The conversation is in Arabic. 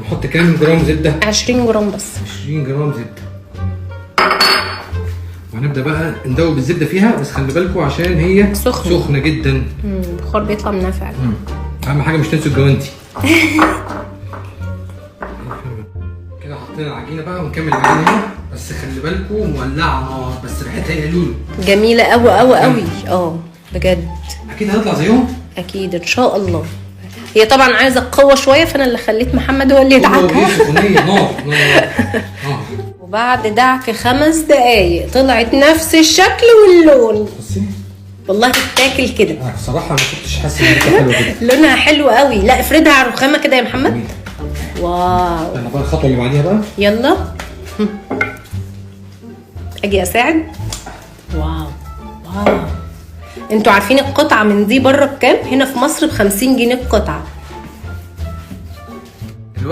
نحط كام جرام زبده؟ 20 جرام بس. 20 جرام زبده. وهنبدا بقى ندوب الزبده فيها، بس خلي بالكم عشان هي سخنه جدا. البخار بيطلع منها فعلا. اهم حاجه مش تنسوا الجوانتي. كده حطينا العجينه بقى، ونكمل العجينه هنا، بس خلي بالكم مولعه نار، بس ريحتها يا لولو جميله قوي قوي قوي. بجد اكيد هتطلع زيهم، اكيد ان شاء الله. هي طبعا عايزه قوه شويه، فانا اللي خليت محمد هو اللي يدعكها. سخونيه نار. وبعد دعك 5 دقايق طلعت نفس الشكل واللون. بصي والله بتاكل كده. بصراحه ما كنتش حاسه ان هي حلوه كده. لونها حلو قوي. لا افردها على الرخامه كده يا محمد. واو. يلا بقى الخطوه اللي بعديها بقى. يلا اجي اساعد. واو واو. انتوا عارفين القطعه من دي بره بكام؟ هنا في مصر ب50 جنيه القطعه.